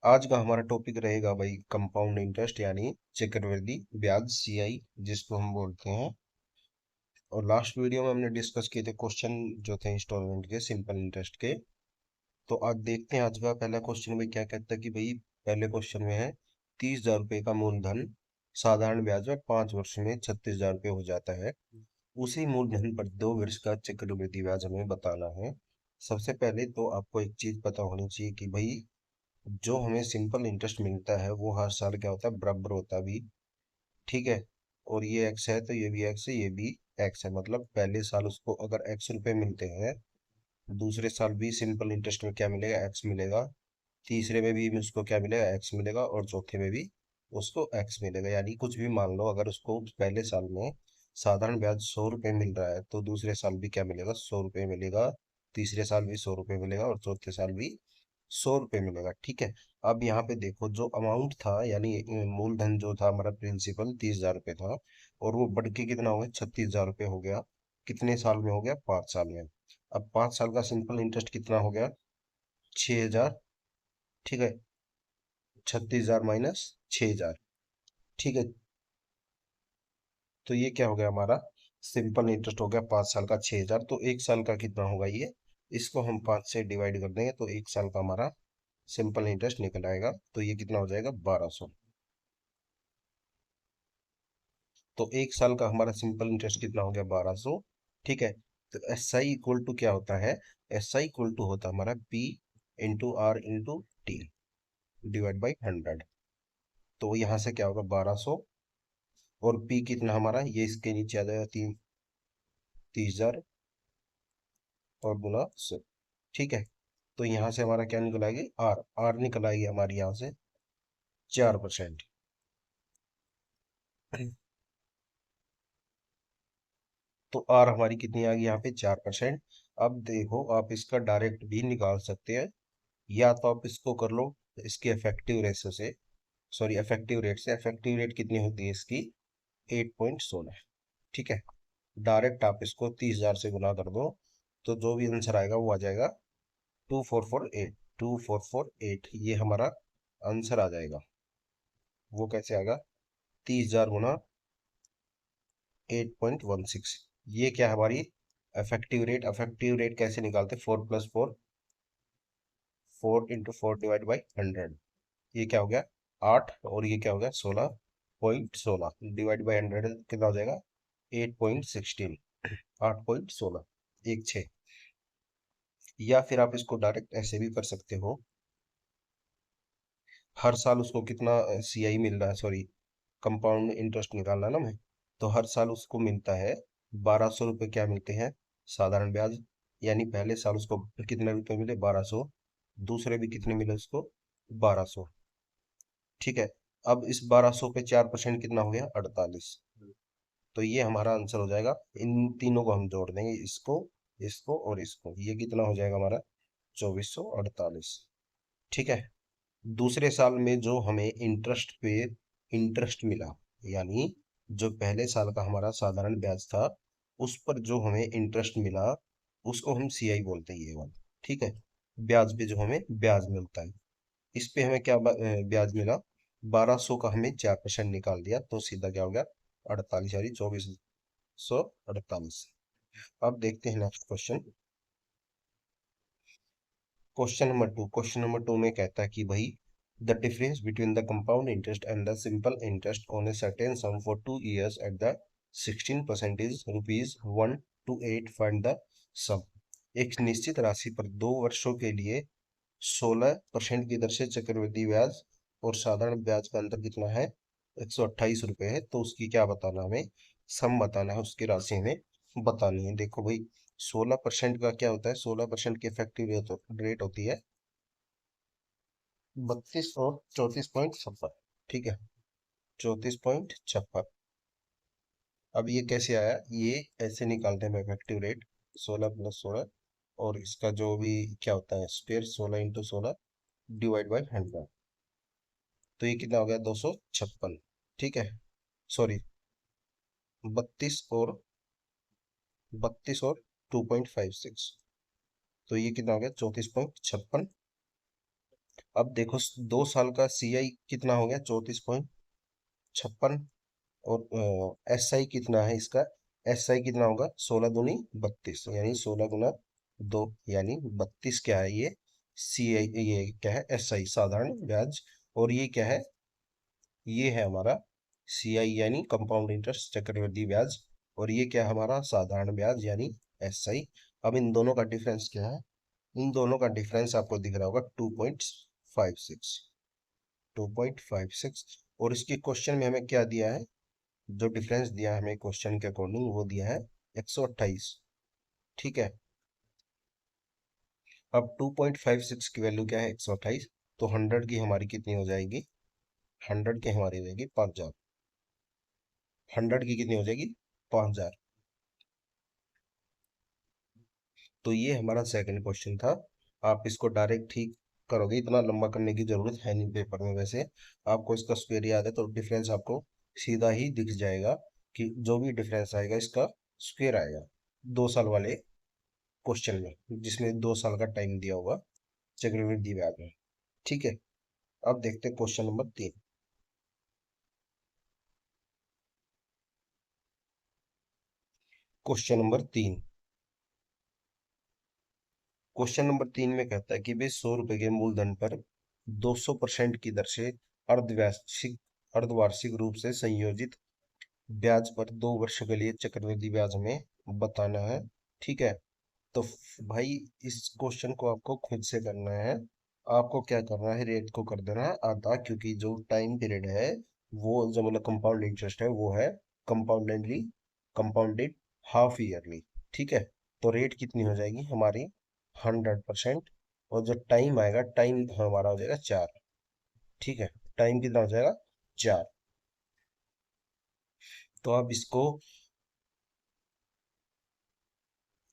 आज का हमारा टॉपिक रहेगा भाई कंपाउंड इंटरेस्ट यानी चक्रवृद्धि ब्याज सीआई जिसको हम बोलते हैं। और लास्ट वीडियो में हमने डिस्कस किए थे क्वेश्चन जो थे इंस्टॉलमेंट के सिंपल इंटरेस्ट के। तो आज देखते हैं आज का पहला क्वेश्चन में क्या कहता है कि भाई पहले क्वेश्चन में है 30,000 रुपये का मूलधन साधारण ब्याज में 5 वर्ष में 36,000 रुपये हो जाता है। उसी मूलधन पर 2 वर्ष का चक्रवृद्धि ब्याज हमें बताना है। सबसे पहले तो आपको एक चीज पता होनी चाहिए कि भाई जो हमें सिंपल इंटरेस्ट मिलता है वो हर साल क्या होता है बराबर होता है भी। ठीक है। और ये एक्स है तो ये भी एक्स है ये भी एक्स है, मतलब पहले साल उसको अगर x रुपए मिलते हैं दूसरे साल भी सिंपल इंटरेस्ट में क्या मिलेगा एक्स मिलेगा, तीसरे में भी उसको क्या मिलेगा एक्स मिलेगा और चौथे में भी उसको एक्स मिलेगा। यानी कुछ भी मान लो अगर उसको पहले साल में साधारण ब्याज 100 रुपये मिल रहा है तो दूसरे साल भी क्या मिलेगा 100 रुपये मिलेगा, तीसरे साल भी 100 रुपये मिलेगा और चौथे साल भी 100 रुपये मिलेगा। ठीक है। अब यहाँ पे देखो जो अमाउंट था यानी मूलधन जो था हमारा प्रिंसिपल 30,000 रुपये था और वो बढ़ के कितना हो गया 36,000 रुपये हो गया। कितने साल में हो गया 5 साल में। अब 5 साल का सिंपल इंटरेस्ट कितना हो गया 6,000। ठीक है। 36,000 माइनस 6,000। ठीक है। तो ये क्या हो गया हमारा सिंपल इंटरेस्ट हो गया 5 साल का 6,000। तो एक साल का कितना होगा ये, इसको हम 5 से डिवाइड कर देंगे तो एक साल का हमारा सिंपल इंटरेस्ट निकल आएगा। तो ये कितना हो जाएगा 1200। तो एक साल का हमारा सिंपल इंटरेस्ट कितना हो गया 1200। ठीक है। तो एस आई इक्वल टू क्या होता है, एस आई इक्वल टू होता है हमारा P into R into T divide by 100। तो यहाँ से क्या होगा 1200 और पी कितना हमारा ये इसके नीचे आ जाएगा 30,000 और गुना 100। ठीक है। तो यहाँ से हमारा क्या निकल आएगी आर, आर निकल आएगी हमारी यहाँ से 4%। तो आर हमारी कितनी आ गई यहाँ पे 4%। अब देखो आप इसका डायरेक्ट भी निकाल सकते हैं या तो आप इसको कर लो इसके इफेक्टिव रेशो से, सॉरी इफेक्टिव रेट से। इफेक्टिव रेट कितनी होती है इसकी 8.16। ठीक है। डायरेक्ट आप इसको 30,000 से गुना कर दो तो जो भी आंसर आएगा वो आ जाएगा 2448। 2448 ये हमारा आंसर आ जाएगा। वो कैसे आएगा 30,000 गुना 8.16। ये क्या है हमारी इफेक्टिव रेट। इफेक्टिव रेट कैसे निकालते 4+4, 4 × 4 डिवाइड बाई 100। ये क्या हो गया 8 और ये क्या हो गया 16.16 डिवाइड बाई 100 कितना हो जाएगा 8.16। 8.16 16। या फिर आप इसको डायरेक्ट ऐसे भी कर सकते हो, हर साल उसको कितना सीआई मिल रहा है, सॉरी कंपाउंड इंटरेस्ट निकालना ना हमें। तो हर साल उसको मिलता है 1,200 रुपये क्या मिलते हैं साधारण ब्याज। यानी पहले साल उसको कितने रुपए मिले 1,200, दूसरे भी कितने मिले उसको 1,200। ठीक है। अब इस 1,200 पे 4% कितना हो गया 48। तो ये हमारा आंसर हो जाएगा। इन तीनों को हम जोड़ देंगे इसको इसको और इसको, ये कितना हो जाएगा हमारा 2,448। ठीक है। दूसरे साल में जो हमें इंटरेस्ट पे इंटरेस्ट मिला यानी जो पहले साल का हमारा साधारण ब्याज था उस पर जो हमें इंटरेस्ट मिला उसको हम सीआई बोलते हैं, ये वाला। ठीक है। ब्याज पे जो हमें ब्याज मिलता है इस पे हमें क्या ब्याज मिला 1,200 का हमने 4% निकाल दिया तो सीधा क्या हो गया 48 यानी 2,448। अब देखते हैं नेक्स्ट क्वेश्चन। क्वेश्चन नंबर 2 में कहता है कि भाई the difference between the compound interest and the simple interest on a certain sum for 2 years at the 16% is ₹1 to 8। Find the sum. एक निश्चित राशि पर 2 वर्षों के लिए 16% की दर से चक्रवृद्धि ब्याज और साधारण ब्याज का अंतर कितना है 128 रुपये है। तो उसकी क्या बताना हमें सम बताना है, उसकी राशि हमें बतानी है। देखो भाई 16% का क्या होता है, 16% की इफेक्टिव रेट होती है 32 और 34.56। ठीक है। 34.56। अब ये कैसे आया, ये ऐसे निकालते हैं हम इफेक्टिव रेट 16+16 और इसका जो भी क्या होता है स्क्वेयर 16 × 16 डिवाइड बाई 100। तो ये कितना हो गया 256। ठीक है। सॉरी 32 और 2.56। तो ये कितना हो गया 34.56। अब देखो 2 साल का CI कितना हो गया, 34.56। और SI कितना है इसका, SI कितना होगा, 16 दूनी 32, यानी 16 गुना 2 यानी 32 क्या है ये CI, ये क्या है SI साधारण ब्याज। और ये क्या है, ये है हमारा CI यानी कंपाउंड इंटरेस्ट चक्रवृद्धि ब्याज। और ये क्या है हमारा साधारण ब्याज यानी SI। अब इन दोनों का डिफरेंस क्या है, इन दोनों का डिफरेंस आपको दिख रहा होगा 2.56, 2.56। और इसके क्वेश्चन में हमें क्या दिया है, जो डिफरेंस दिया है हमें क्वेश्चन के अकॉर्डिंग वो दिया है 128। ठीक है, अब 2.56 की वैल्यू क्या है 128, तो 100 की हमारी कितनी हो जाएगी, 100 की हमारी हो जाएगी 5000। 100 की कितनी हो जाएगी 5000। तो ये हमारा सेकंड क्वेश्चन था। आप इसको डायरेक्ट ठीक करोगे, इतना लंबा करने की जरूरत है नहीं पेपर में। वैसे आपको इसका स्क्वायर याद है तो डिफरेंस आपको सीधा ही दिख जाएगा कि जो भी डिफरेंस आएगा इसका स्क्वायर आएगा 2 साल वाले क्वेश्चन में, जिसमें 2 साल का टाइम दिया होगा चक्रवृद्धि ब्याज में। ठीक है, अब देखते हैं question number 3। Question number 3, question number 3 में कहता है कि वे 100 रुपए के मूलधन पर 200% की दर से अर्धवार्षिक अर्धवार्षिक रूप से संयोजित ब्याज पर 2 वर्ष के लिए चक्रवृद्धि ब्याज में बताना है। ठीक है, तो भाई इस क्वेश्चन को आपको खुद से करना है। आपको क्या करना है, रेट को कर देना है आधा, क्योंकि जो टाइम पीरियड है वो जो मतलब कंपाउंड इंटरेस्ट है वो है कंपाउंडेडली कंपाउंडेड हाफ ईयरली। ठीक है, तो रेट कितनी हो जाएगी हमारी 100%। और जो टाइम आएगा, टाइम हमारा हो जाएगा 4। ठीक है, टाइम कितना हो जाएगा 4। तो आप इसको,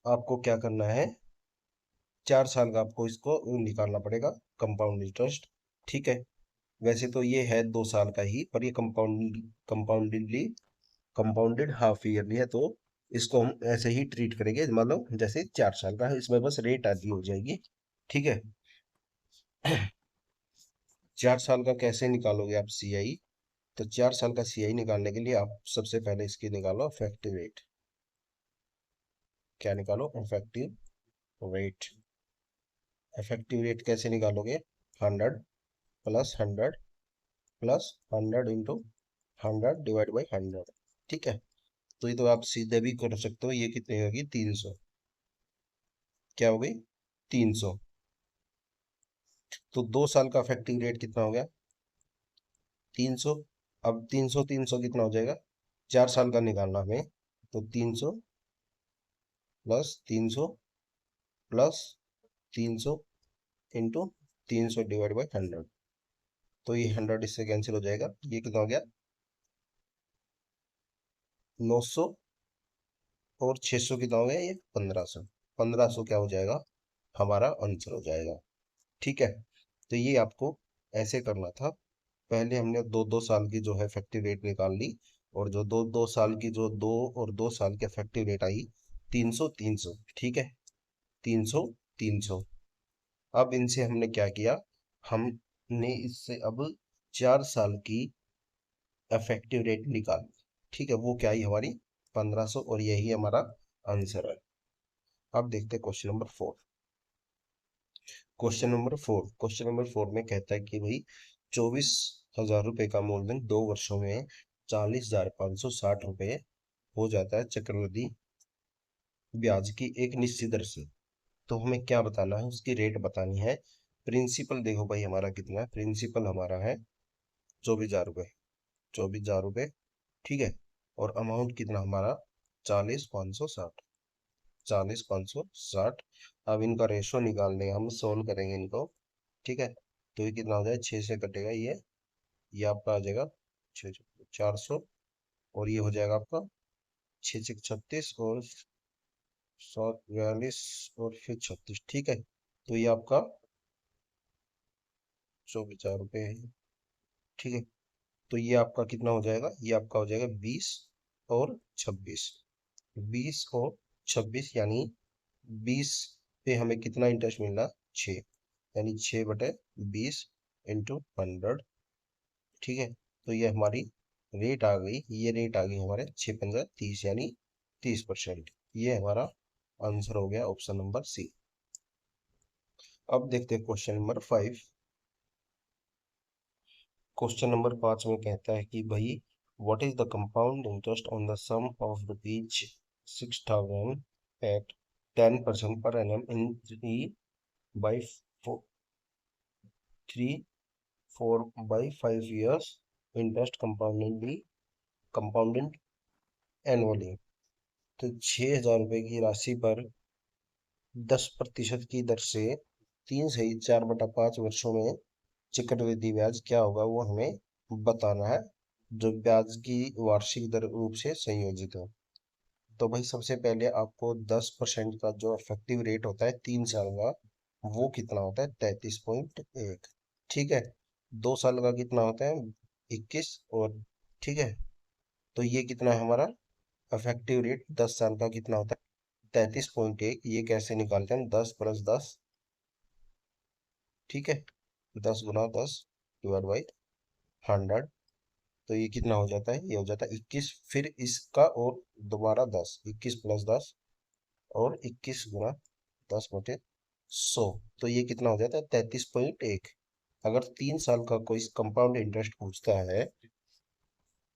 आपको क्या करना है, 4 साल का आपको इसको निकालना पड़ेगा कंपाउंड इंटरेस्ट। ठीक है, वैसे तो ये है 2 साल का ही, पर ये कंपाउंडेड हाफ ईयरली है, तो इसको हम ऐसे ही ट्रीट करेंगे मतलब जैसे 4 साल का है, इसमें बस रेट आदि हो जाएगी। ठीक है, 4 साल का कैसे निकालोगे आप CI, तो 4 साल का CI निकालने के लिए आप सबसे पहले इसकी निकालो इफेक्टिव रेट। क्या निकालो, इफेक्टिव रेट। इफेक्टिव रेट कैसे निकालोगे, 100 + 100 + 100 × 100 डिवाइड बाई 100। ठीक है, तो ये तो आप सीधे भी कर सकते हो, ये कितनी होगी 300, क्या हो गई 300। तो 2 साल का इफेक्टिव रेट कितना हो गया 300। अब 300 300 कितना हो जाएगा, 4 साल का निकालना हमें, तो 300 + 300 + 300 इंटू 300 डिवाइड बाई 100। तो ये 100 इससे कैंसिल हो जाएगा, ये कितना हो गया 900। और 600 कितना हो गया, ये 1500। 1500 क्या हो जाएगा, हमारा आंसर हो जाएगा। ठीक है, तो ये आपको ऐसे करना था। पहले हमने 2 2 साल की जो है इफेक्टिव रेट निकाल ली, और जो 2 2 साल की जो 2 और 2 साल की इफेक्टिव रेट आई 300 300। ठीक है, 300 300। अब इनसे हमने क्या किया, हमने इससे अब 4 साल की इफेक्टिव रेट निकाली। ठीक है, वो क्या आई हमारी 1500, और यही हमारा आंसर है। अब देखते हैं क्वेश्चन नंबर 4 में कहता है कि भाई 24,000 रुपये का मूलधन 2 वर्षों में 40,560 रुपये हो जाता है चक्रवृद्धि ब्याज की एक निश्चित दर से। तो हमें क्या बताना है, उसकी रेट बतानी है। प्रिंसिपल देखो भाई हमारा कितना है, प्रिंसिपल हमारा है 24,000 रुपये, 24,000 रुपये। ठीक है, और अमाउंट कितना हमारा 40,560, 40,560। अब इनका रेशो निकाल देंगे हम, सोल्व करेंगे इनको। ठीक है, तो ये कितना हो जाए, 6 से कटेगा ये आपका आ जाएगा 400। और ये हो जाएगा आपका 6 6 36 और 142 और फिर 36। ठीक है, तो ये आपका 24,000 रुपये है। ठीक है, तो ये आपका कितना हो जाएगा, ये आपका हो जाएगा 20 और 26, 20 और 26 यानी 20 पे हमें कितना इंटरेस्ट मिल रहा, 6, यानी 6/20 इंटू 100, ठीक है। तो ये हमारी रेट आ गई, ये रेट आ गई हमारे 6 × 15 = 30 यानी 30%। ये हमारा आंसर हो गया ऑप्शन नंबर सी। अब देखते हैं क्वेश्चन नंबर 5। क्वेश्चन नंबर 5 में कहता है कि भाई what is the compound interest on the sum of rupees 6000 at 10% per annum in 3/4/5 years, interest compounded annually. तो 6,000 रुपये की राशि पर 10% की दर से 3 से 4/5 वर्षों में चक्रवृद्धि ब्याज क्या होगा वो हमें बताना है, जो ब्याज की वार्षिक दर रूप से संयोजित हो। तो भाई सबसे पहले आपको 10% का जो इफेक्टिव रेट होता है 3 साल का, वो कितना होता है 33.1, ठीक है। 2 साल का कितना होता है 21, और ठीक है। तो ये कितना है हमारा इफेक्टिव रेट 10 साल का कितना होता है 33.1। ये कैसे निकालते हैं हम 10 + 10, ठीक है। 10 × 10 / 100, तो ये कितना हो जाता है, ये हो जाता है 21, फिर इसका और दोबारा 10, 21 + 10 और 21 × 10/100, तो ये कितना हो जाता है 33.1। अगर 3 साल का कोई कंपाउंड इंटरेस्ट पूछता है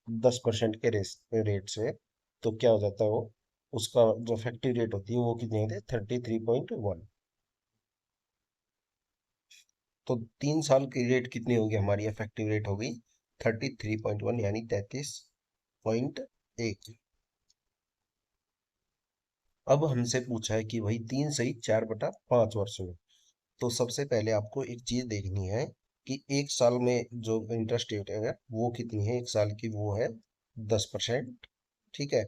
10% के रेट से, तो क्या हो जाता है वो, उसका जो इफेक्टिव रेट होती है वो कितनी होती है 33.1। तो 3 साल की रेट कितनी होगी, हमारी इफेक्टिव रेट होगी 33.1 यानी 33.1। अब हमसे पूछा है कि भाई 3 से 4/5 वर्ष में, तो सबसे पहले आपको एक चीज देखनी है कि 1 साल में जो इंटरेस्ट रेट है वो कितनी है, 1 साल की वो है 10%, ठीक है।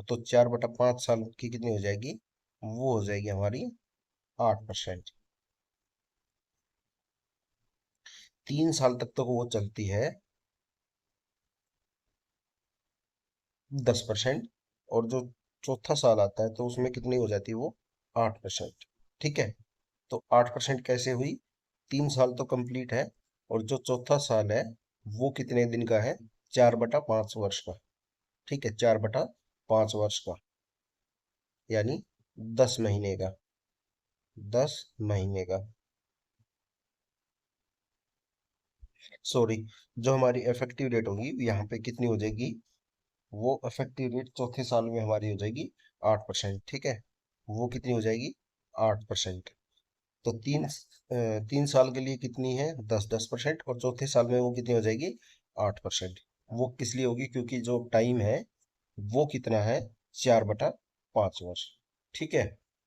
तो 4/5 साल की कितनी हो जाएगी, वो हो जाएगी हमारी 8%। 3 साल तक तो वो चलती है 10%, और जो चौथा साल आता है तो उसमें कितनी हो जाती है वो 8%, ठीक है। तो 8% कैसे हुई, 3 साल तो कंप्लीट है, और जो चौथा साल है वो कितने दिन का है 4/5 वर्ष का, ठीक है। 4/5 वर्ष का यानी 10 महीने का, 10 महीने का, सॉरी। जो हमारी इफेक्टिव रेट होगी यहाँ पे कितनी हो जाएगी, वो इफेक्टिव रेट चौथे साल में हमारी हो जाएगी 8%, ठीक है। वो कितनी हो जाएगी 8%। तो 3 साल के लिए कितनी है 10-10%, और चौथे साल में वो कितनी हो जाएगी 8%। वो किस लिए होगी, क्योंकि जो टाइम है वो कितना है 4/5 वर्ष, ठीक है।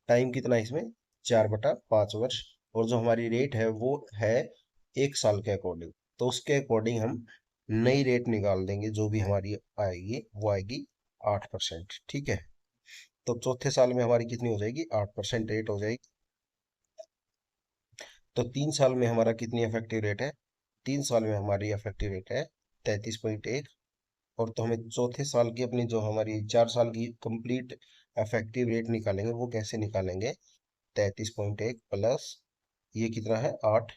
टाइम कितना है इसमें 4/5 वर्ष, और जो हमारी रेट है वो है 1 साल के अकॉर्डिंग, तो उसके अकॉर्डिंग हम नई रेट निकाल देंगे, जो भी हमारी आएगी वो आएगी 8%, ठीक है। तो चौथे साल में हमारी कितनी हो जाएगी 8% रेट हो जाएगी। तो 3 साल में हमारा कितनी इफेक्टिव रेट है, 3 साल में हमारी इफेक्टिव रेट है 33.1। और तो हमें चौथे साल की अपनी जो हमारी 4 साल की कंप्लीट इफेक्टिव रेट निकालेंगे, वो कैसे निकालेंगे 33.1 प्लस ये कितना है 8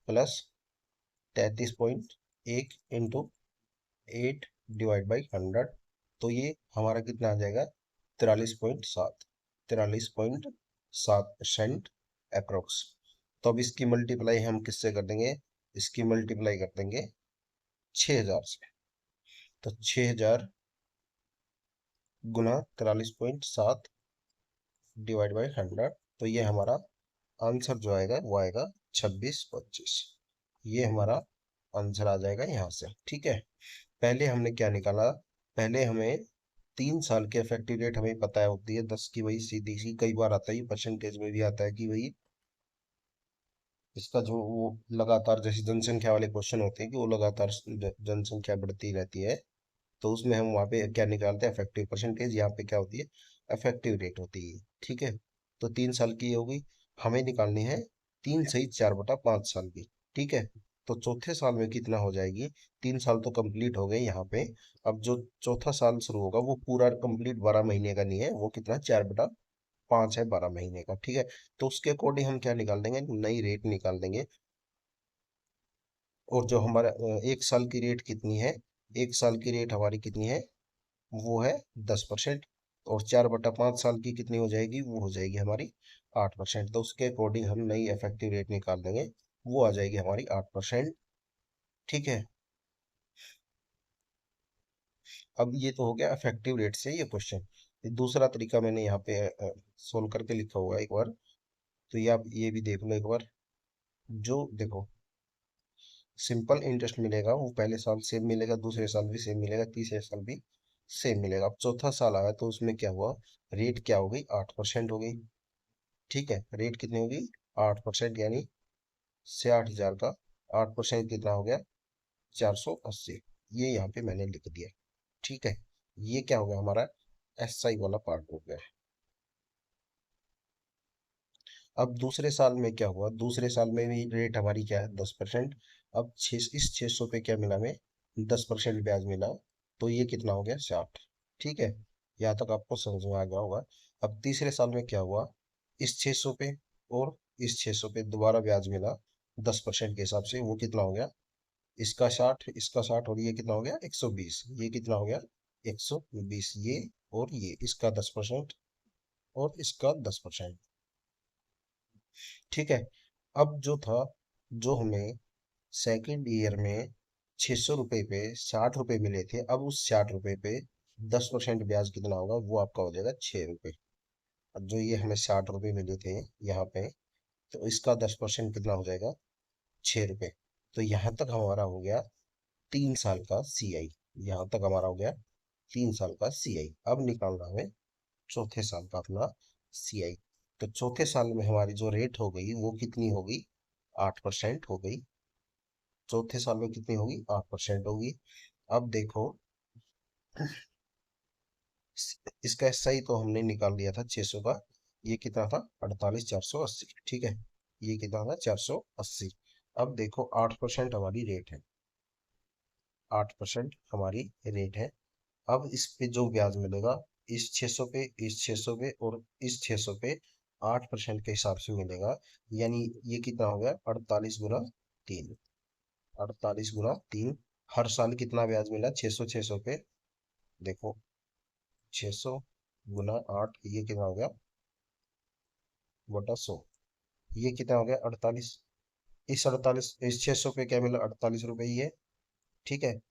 प्लस 33.1 इंटू 8/100, तो ये हमारा कितना आ जाएगा 43.7, 43.7% अप्रोक्स। तो अब इसकी मल्टीप्लाई हम किससे कर देंगे, इसकी मल्टीप्लाई कर देंगे 6,000 से। तो 6,000 गुना 43.7 /100, तो ये हमारा आंसर जो आएगा वो आएगा 2625। ये हमारा आंसर आ जाएगा यहाँ से, ठीक है। पहले हमने क्या निकाला, पहले हमें 3 साल के इफेक्टिव रेट हमें पता है होती है 10 की, वही सीधी सी, कई बार आता है परसेंटेज में भी आता है कि भाई इसका जो वो लगातार जैसे जनसंख्या वाले क्वेश्चन होते हैं कि वो लगातार जनसंख्या बढ़ती रहती है, तो उसमें हम वहाँ पे क्या निकालते हैं इफेक्टिव परसेंटेज, यहाँ पे क्या होती है इफेक्टिव रेट होती है, ठीक है। तो 3 साल की ये होगी, हमें निकालनी है 3 से 4/5 साल की, ठीक है। तो चौथे साल में कितना हो जाएगी, 3 साल तो कंप्लीट हो गए यहाँ पे। अब जो चौथा साल शुरू होगा वो पूरा कंप्लीट 12 महीने का नहीं है, वो कितना 4/5 है 12 महीने का, ठीक है। तो उसके अकॉर्डिंग हम क्या निकाल देंगे, नई रेट निकाल देंगे। और जो हमारा 1 साल की रेट कितनी है, 1 साल की रेट हमारी कितनी है, वो है 10%। और 4/5 साल की कितनी हो जाएगी, वो हो जाएगी हमारी 8%। तो उसके अकॉर्डिंग हम नई इफेक्टिव रेट निकाल देंगे, वो आ जाएगी हमारी 8%। ठीक है। अब ये तो हो गया इफेक्टिव रेट से ये क्वेश्चन। दूसरा तरीका मैंने यहाँ पे सोल्व करके लिखा हुआ है एक बार, तो ये आप ये भी देख लो एक बार। जो देखो, सिंपल इंटरेस्ट मिलेगा वो पहले साल सेम मिलेगा, दूसरे साल भी सेम मिलेगा, तीसरे साल भी सेम मिलेगा। अब चौथा साल आया तो उसमें क्या हुआ, रेट क्या हो गई, 8% हो गई। ठीक है, रेट कितनी होगी, 8%, यानी 60,000 का 8% कितना हो गया, 480। ये यहाँ पे मैंने लिख दिया। ठीक है, ये क्या हो गया हमारा, एसआई वाला पार्ट हो गया। अब दूसरे साल में क्या हुआ, दूसरे साल में भी रेट हमारी क्या है, 10%। अब इस 600 पे क्या मिला हमें, 10% ब्याज मिला। तो ये कितना हो गया, 60। ठीक है, यहाँ तक आपको समझ में आ गया होगा। अब तीसरे साल में क्या हुआ, इस 600 पे और इस 600 पे दोबारा ब्याज मिला 10% के हिसाब से, वो कितना हो गया, इसका 60, इसका 60, और ये कितना हो गया, 120। ये कितना हो गया, 120। ये और ये, इसका 10% और इसका 10%। ठीक है। अब जो था, जो हमें सेकंड ईयर में 600 रुपये पे 60 रुपये मिले थे, अब उस 60 रुपये पे 10% ब्याज कितना होगा, वो आपका हो जाएगा 6 रुपये। अब जो ये हमें 60 रुपये मिले थे यहाँ पे, तो इसका 10% कितना हो जाएगा, 6 रुपये। तो यहाँ तक हमारा हो गया 3 साल का CI। यहाँ तक हमारा हो गया 3 साल का CI। अब निकालना हमें चौथे साल का अपना CI। तो चौथे साल में हमारी जो रेट हो गई वो कितनी होगी, 8% हो गई। चौथे साल में कितनी होगी, 8% होगी। अब देखो, इसका SI तो हमने निकाल लिया था 600 का। ये कितना था, 48,480। ठीक है, ये कितना था, 480। अब देखो 8% हमारी रेट है, 8% हमारी रेट है। अब इस पे जो ब्याज मिलेगा, इस 600 पे, इस 600 पे और इस 600 पे 8% के हिसाब से मिलेगा। यानी ये कितना हो गया, 48 गुना 3। 48 गुना 3। हर साल कितना ब्याज मिला, 600 600 पे, देखो 600 गुना 8, ये कितना हो गया, बटा 100। ये कितना हो गया, 48। इस 48, इस 600 पे क्या मिला, 48 रुपये ही है। ठीक है,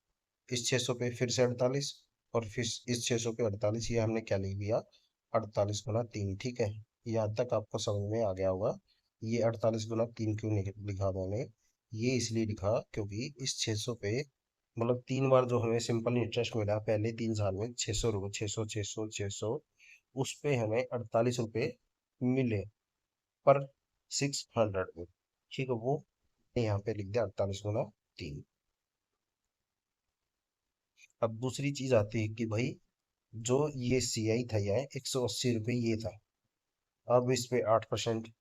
इस 600 पे फिर से 48, और फिर इस 600 पे 48, ये हमने क्या लिख दिया, 48 गुना 3। ठीक है, यहाँ तक आपको समझ में आ गया होगा। ये 48 गुना 3 क्यों लिखा मैंने, ये इसलिए लिखा क्योंकि इस 600 पे, मतलब 3 बार जो हमें सिंपल इंटरेस्ट मिला पहले 3 साल में, 600 रुपये, 600 600 600, उस पे हमें 48 रुपये मिले पर 600 में। ठीक है, वो यहाँ पे लिख दिया 48 गुना 3। अब दूसरी चीज आती है कि भाई, जो ये CI था, यह 180 रुपये ये था। अब इस पे 8%,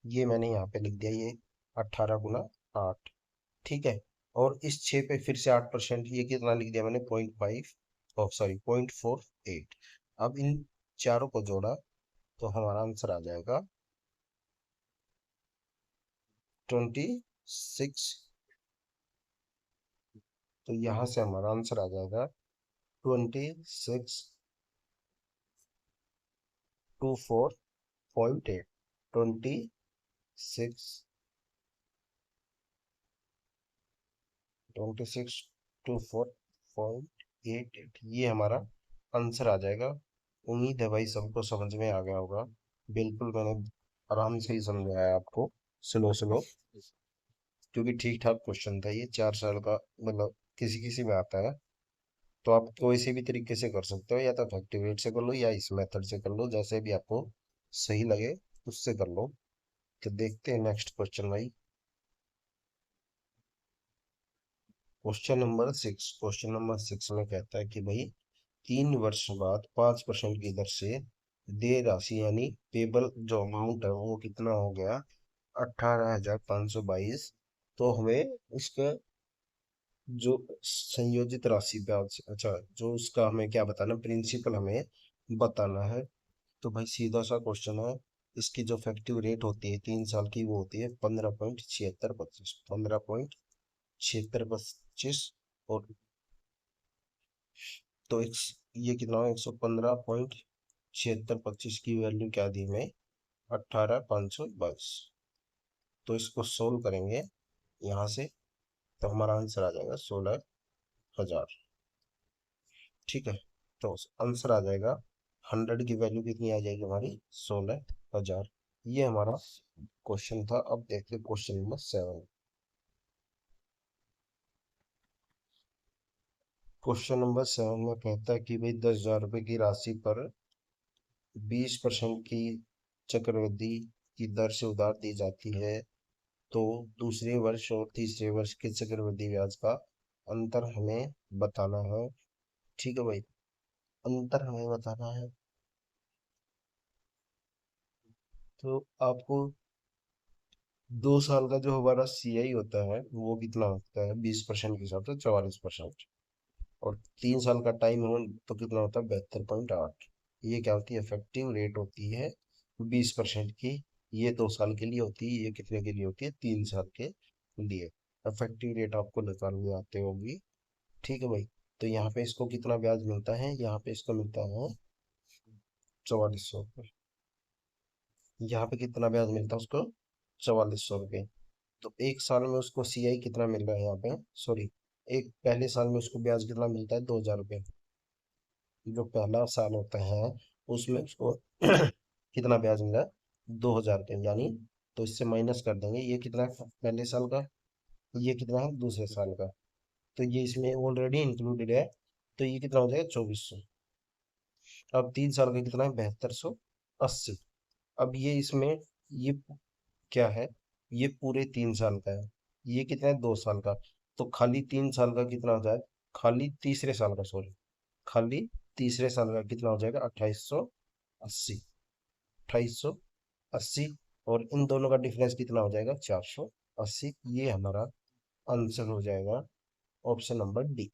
ये मैंने यहाँ पे लिख दिया, ये 18 गुना 8। ठीक है, और इस 6 पे फिर से 8%, ये कितना लिख दिया मैंने, 0.5, सॉरी 0.48। अब इन चारों को जोड़ा तो हमारा आंसर आ जाएगा 26। तो यहाँ से हमारा आंसर आ जाएगा 2624.8। 2624.88, ये हमारा आंसर आ जाएगा। उम्मीद है भाई सबको समझ में आ गया होगा। बिल्कुल मैंने आराम से ही समझाया आपको, स्लो स्लो, क्योंकि ठीक ठाक क्वेश्चन था ये, 4 साल का, मतलब किसी किसी में आता है। तो आप कोई भी तरीके से कर सकते हो, या तो फैक्टिव रेट से कर लो या इस मेथड से कर लो, जैसे भी आपको सही लगे उससे कर लो। तो देखते हैं नेक्स्ट क्वेश्चन भाई। क्वेश्चन नंबर 6 में कहता है कि भाई, 3 वर्ष बाद 5% की दर से देय राशि, यानी पेबल जो अमाउंट है वो कितना हो गया, 18,522। तो हमें उसका जो संयोजित राशि ब्याज, अच्छा, जो उसका हमें क्या बताना, प्रिंसिपल हमें बताना है। तो भाई सीधा सा क्वेश्चन है। इसकी जो इफेक्टिव रेट होती है 3 साल की, वो होती है 15.7625। 15.7625। 7625 और तो ये कितना हो 115.7625 की वैल्यू क्या दी हमें 18,522। तो इसको सोल्व करेंगे यहाँ से तो हमारा आंसर आ जाएगा 16,000। ठीक है, तो आंसर आ जाएगा 100 की वैल्यू कितनी आ जाएगी हमारी 16,000। ये हमारा क्वेश्चन था। अब देखते हैं क्वेश्चन नंबर 7। क्वेश्चन नंबर 7 में कहता है कि भाई 10,000 रुपये की राशि पर 20% की चक्रवृद्धि की दर से उधार दी जाती है, तो दूसरे वर्ष और तीसरे वर्ष के चक्रवृद्धि ब्याज का अंतर हमें बताना है। ठीक है भाई, अंतर हमें बताना है। तो आपको 2 साल का जो हमारा CI होता है वो कितना होता है 20% के हिसाब से 44%। और 3 साल का टाइम हो तो कितना होता है 72.8। ये क्या होती है इफेक्टिव रेट होती है 20% की। ये 2 साल के लिए होती है, ये कितने के लिए होती है 3 साल के लिए। इफेक्टिव रेट आपको निकालनी आते होगी। ठीक है भाई, तो यहाँ पे इसको कितना ब्याज मिलता है, यहाँ पे इसको मिलता है 4400। यहाँ पे कितना ब्याज मिलता है उसको 4400 रुपये। तो 1 साल में उसको CI कितना मिल रहा है यहाँ पे, सॉरी, एक पहले साल में उसको ब्याज कितना मिलता है 2,000 रुपये। जो पहला साल होता है उसमें उसको कितना ब्याज मिला 2,000 रुपये, यानी तो इससे माइनस कर देंगे ये कितना है पहले साल का, ये कितना है दूसरे साल का। तो ये इसमें ऑलरेडी इंक्लूडेड है, तो ये कितना हो जाएगा 2,400। अब 3 साल का कितना है 7,280। अब ये इसमें ये क्या है, ये पूरे 3 साल का है, ये कितना है 2 साल का। तो खाली 3 साल का कितना हो जाएगा, खाली तीसरे साल का, सॉरी, खाली तीसरे साल का कितना हो जाएगा 2,880। 2,880 और इन दोनों का डिफरेंस कितना हो जाएगा 480। ये हमारा आंसर हो जाएगा ऑप्शन नंबर डी।